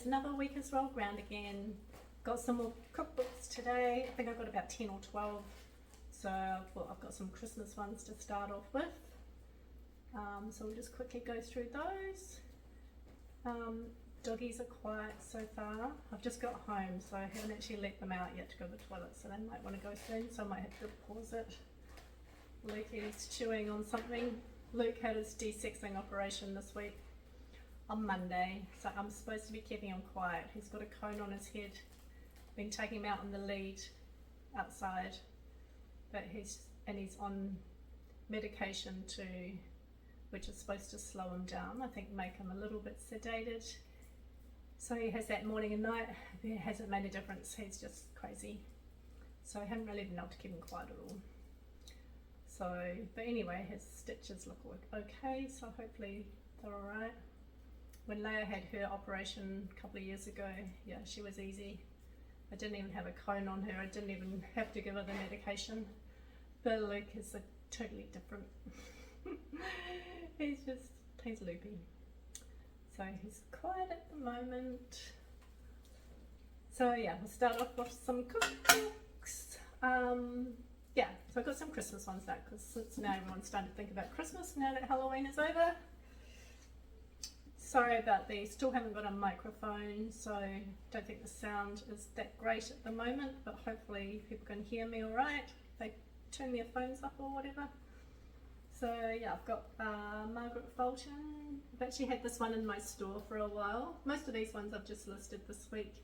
it's another week has rolled round again. Got some more cookbooks today. I think I've got about 10 or 12. So well, I've got some Christmas ones to start off with. So we'll just quickly go through those. Doggies are quiet so far. I've just got home, so I haven't actually let them out yet to go to the toilet, so they might want to go soon, so I might have to pause it. Luke is chewing on something. Luke had his de-sexing operation this week on Monday, so I'm supposed to be keeping him quiet. He's got a cone on his head. Been taking him out on the lead outside, but he's on medication which is supposed to slow him down. I think make him a little bit sedated. So he has that morning and night. It hasn't made a difference. He's just crazy. So I haven't really been able to keep him quiet at all. So, but anyway, his stitches look okay. So hopefully they're all right. When Leia had her operation a couple of years ago, yeah, she was easy. I didn't even have a cone on her. I didn't even have to give her the medication. But Luke is totally different. He's loopy. So he's quiet at the moment. So yeah, we'll start off with some cookbooks. Yeah, so I've got some Christmas ones now, because since now everyone's starting to think about Christmas now that Halloween is over. Sorry about these, still haven't got a microphone, so don't think the sound is that great at the moment, but hopefully people can hear me alright. They turn their phones up or whatever. So yeah, I've got Margaret Fulton. I've actually had this one in my store for a while. Most of these ones I've just listed this week,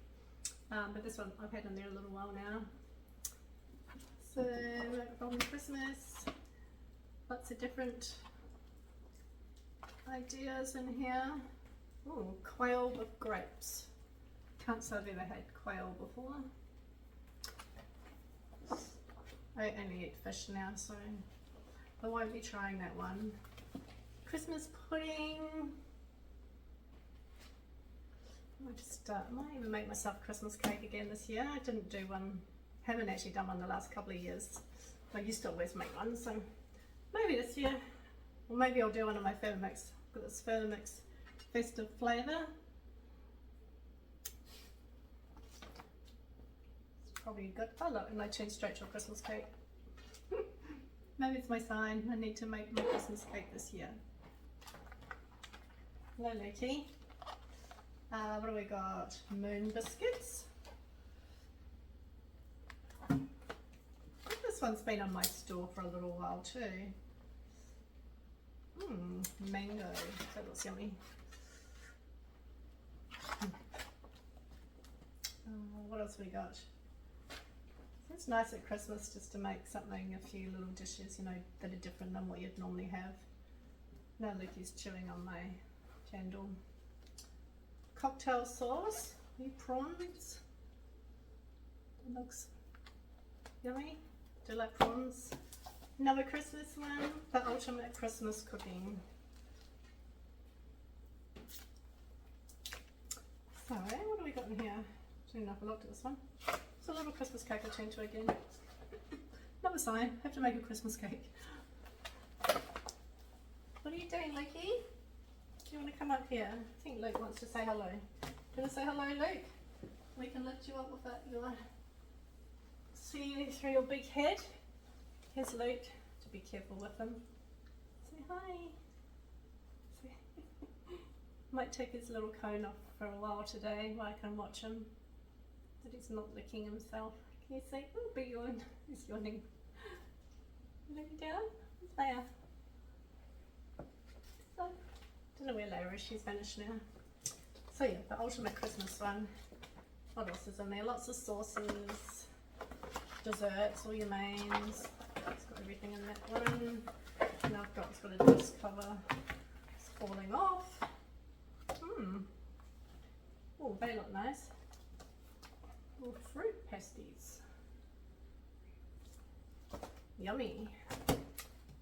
but this one I've had in there a little while now. So Margaret Fulton Christmas, lots of different ideas in here. Ooh, quail with grapes. Can't say I've ever had quail before. I only eat fish now, so I won't be trying that one. Christmas pudding. I might even make myself a Christmas cake again this year. I didn't do one, haven't actually done one the last couple of years. I used to always make one, so maybe this year. Or maybe I'll do one of my Further Mix. Got this Further Mix festive flavour. It's probably good. Oh look, and I turned straight to a Christmas cake. Maybe it's my sign. I need to make my Christmas cake this year. Hello, Lukey. What do we got? Moon biscuits. I think this one's been on my store for a little while too. Mango. That looks yummy. What else we got? It's nice at Christmas just to make something, a few little dishes, you know, that are different than what you'd normally have. Now Lukey's chewing on my candle. Cocktail sauce, new prawns. It looks yummy. Do you like prawns? Another Christmas one, the ultimate Christmas cooking. So, what do we got in here? Soon enough, I looked at this one. It's a little Christmas cake I turned to again. Another sign, have to make a Christmas cake. What are you doing, Lukey? Do you want to come up here? I think Luke wants to say hello. Do you want to say hello, Luke? We can lift you up without your... see you through your big head. Here's Luke, to be careful with him. Say hi. Might take his little cone off for a while today while I can watch him. That he's not licking himself. Can you see? Oh, big yawn. He's yawning. Looking down. Where's Leia? So, don't know where Leia is. She's vanished now. So yeah, the ultimate Christmas one. What else is in there? Lots of sauces, desserts, all your mains. It's got everything in that one. Now I've got, it's got a dust cover. It's falling off. Oh, they look nice. Little fruit pasties. Yummy.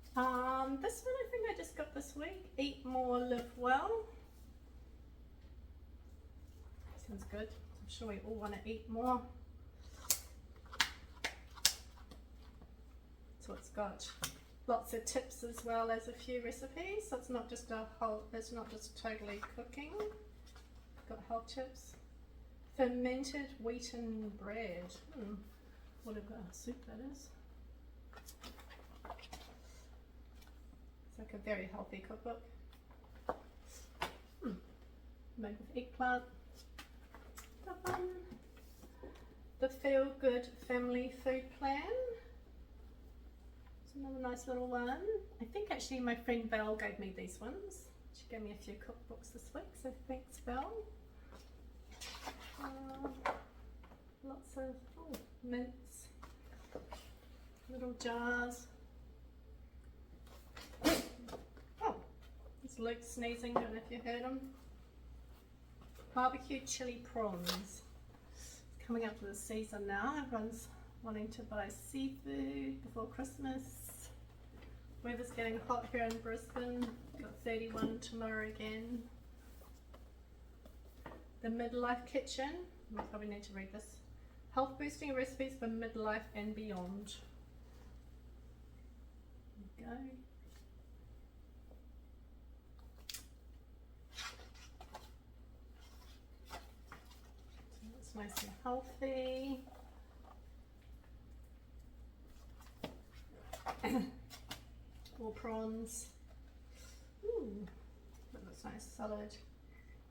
This one I think I just got this week. Eat More, Live Well. Sounds good. I'm sure we all want to eat more. So it's got lots of tips as well as a few recipes. So it's not just it's not just totally cooking. Got health tips. fermented wheaten bread. Whatever soup that is. It's like a very healthy cookbook. Made with eggplant. The Feel Good Family Food Plan. It's another nice little one. I think actually my friend Val gave me these ones. She gave me a few cookbooks this week, so thanks Val. Lots of mints, little jars. Oh, it's Luke sneezing, don't know if you heard him. Barbecue chili prawns. It's coming up to the season now. Everyone's wanting to buy seafood before Christmas. Weather's getting hot here in Brisbane. Got 31 tomorrow again. The Midlife Kitchen. I probably need to read this. Health boosting recipes for midlife and beyond. There we go. Nice and healthy. More prawns. Ooh, that looks nice. Salad.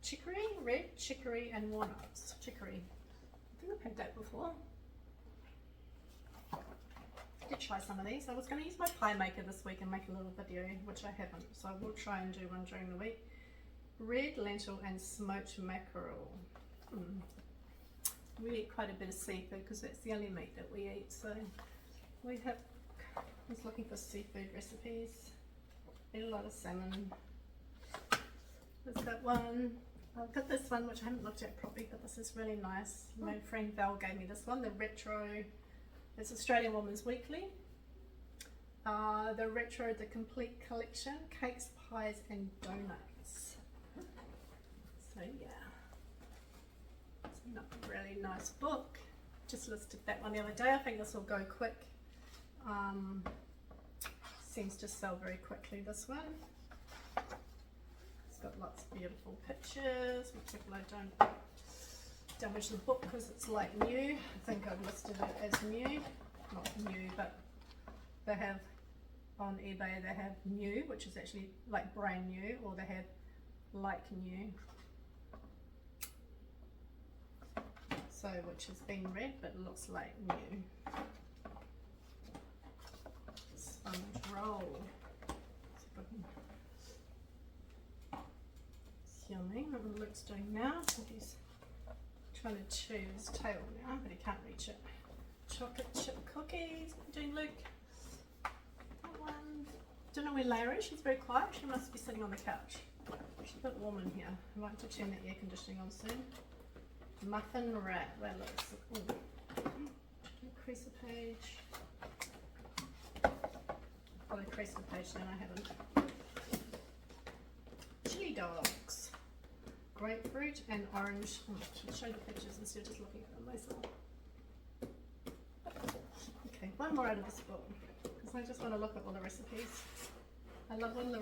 Chicory, red chicory and walnuts. Chicory. I think I've had that before. I did try some of these. I was going to use my pie maker this week and make a little video, which I haven't. So I will try and do one during the week. Red lentil and smoked mackerel. We eat quite a bit of seafood because that's the only meat that we eat. So we have, I was looking for seafood recipes. Eat a lot of salmon. There's that one. I've got this one which I haven't looked at properly, but this is really nice. My friend Val gave me this one, the Retro. It's Australian Woman's Weekly. The Retro, the Complete Collection, Cakes, Pies and Donuts. So yeah. Another really nice book. Just listed that one the other day. I think this will go quick. Seems to sell very quickly, this one. It's got lots of beautiful pictures. Particularly don't damage the book because it's like new. I think I've listed it as new. Not new, but they have on eBay they have new, which is actually like brand new, or they have like new. So, which has been read but looks like new. Sponge roll. It's yummy. What Luke's doing now. So he's trying to chew his tail now, but he can't reach it. Chocolate chip cookies. What are you doing, Luke? That one. Don't know where Leia is. She's very quiet. She must be sitting on the couch. It's a bit warm in here. I might have to turn the air conditioning on soon. Muffin wrap, that looks, increase the page. I'll increase the page then, I haven't. Chili dogs. Grapefruit and orange. I'll show the pictures instead of just looking at them myself. Okay, one more out of this book, because I just want to look at all the recipes. I love all the,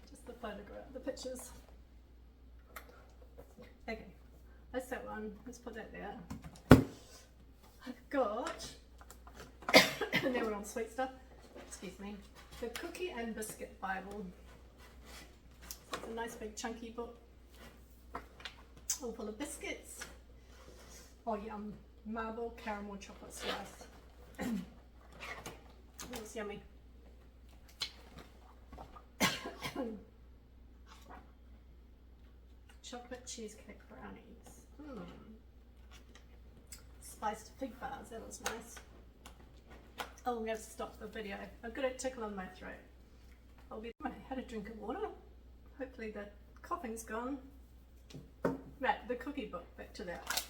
just the photograph, the pictures. Okay. That's that one. Let's put that there. I've got, and then we're on sweet stuff. Excuse me. The Cookie and Biscuit Bible. So it's a nice big chunky book. All full of biscuits. Oh yum. Marble caramel chocolate slice. It's yummy. Chocolate cheesecake brownies. Spiced fig bars, that was nice. Oh, I'm going to stop the video. I've got a tickle on my throat. I had a drink of water. Hopefully the coughing's gone. Right, the cookie book, back to that.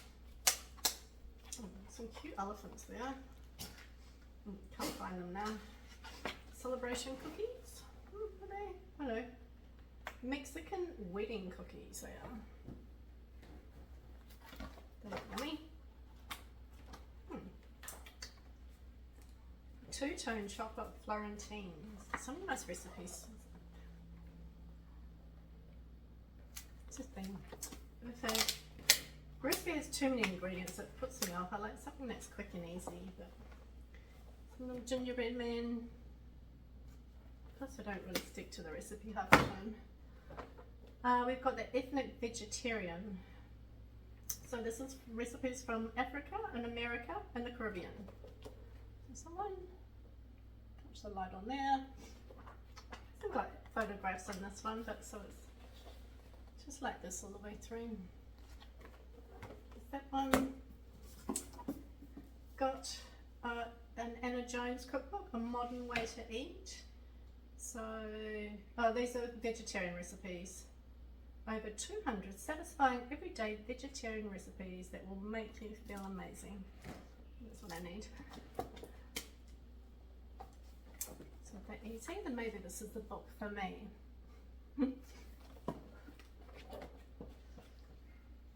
Some cute elephants there. Can't find them now. Celebration cookies. Are they? Hello. Mexican wedding cookies they are. They look yummy. Two-tone chocolate Florentines. Some nice recipes. It's just been, Recipe has too many ingredients, it puts me off. I like something that's quick and easy. But some little gingerbread man. Plus I don't really stick to the recipe half the time. We've got the ethnic vegetarian. So this is recipes from Africa and America and the Caribbean. So someone touch the light on there. I've got photographs in this one, but so it's just like this all the way through. That one got an Anna Jones cookbook, A Modern Way to Eat. So, these are vegetarian recipes. Over 200 satisfying everyday vegetarian recipes that will make you feel amazing. That's what I need. So if they're easy, then maybe this is the book for me.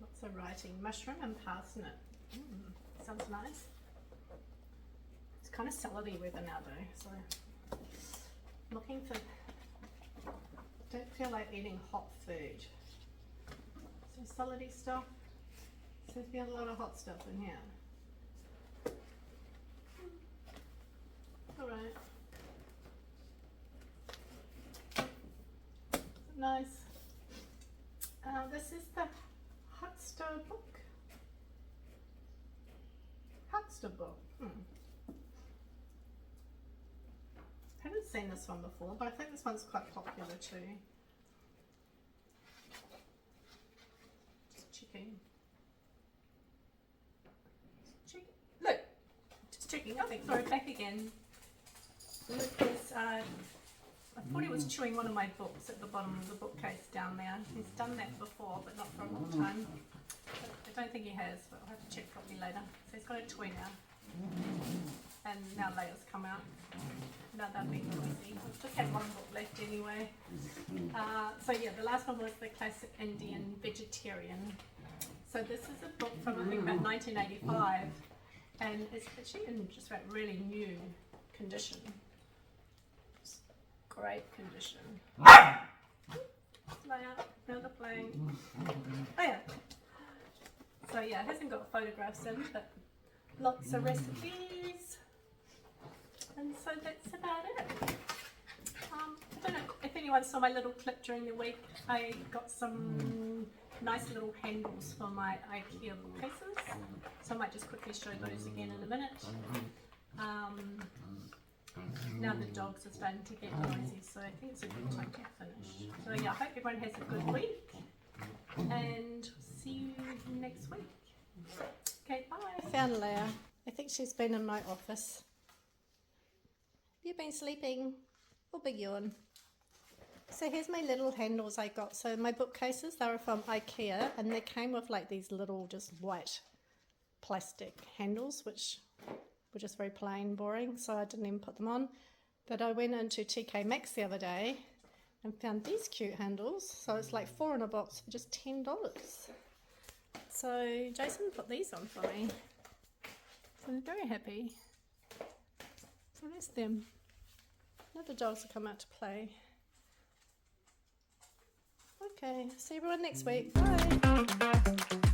Lots of writing. Mushroom and parsnip. Sounds nice. It's kind of salady weather now though, so looking for, don't feel like eating hot food. So salady stuff. Seems to be a lot of hot stuff in here. Alright. Nice. This is the Huckster book. Huckster book. Haven't seen this one before, but I think this one's quite popular too. Just checking. Look, just checking. Oh, sorry, back again. Look, I thought he was chewing one of my books at the bottom of the bookcase down there. He's done that before, but not for a long time. But I don't think he has, but I'll have to check probably later. So he's got a toy now. And now Leia's come out. Now they're being noisy. I've just had one book left anyway. So yeah, the last one was the classic Indian vegetarian. So this is a book from I think about 1985, and it's actually in just about really new condition. Just great condition. Leia, now they're playing. Oh yeah. So yeah, it hasn't got photographs in, but lots of recipes. And so that's about it. I don't know if anyone saw my little clip during the week. I got some nice little handles for my IKEA bookcases. So I might just quickly show those again in a minute. Now the dogs are starting to get noisy, so I think it's a good time to finish. So yeah, I hope everyone has a good week. And see you next week. Okay, bye. I found Leia. I think she's been in my office. You've been sleeping. Oh, big yawn. So here's my little handles I got. So my bookcases, they were from IKEA, and they came with like these little just white plastic handles, which were just very plain, boring, so I didn't even put them on. But I went into TK Maxx the other day and found these cute handles. So it's like 4 in a box for just $10. So Jason put these on for me. So I'm very happy. So that's them. Now the dogs will come out to play. Okay, see everyone next week. Bye.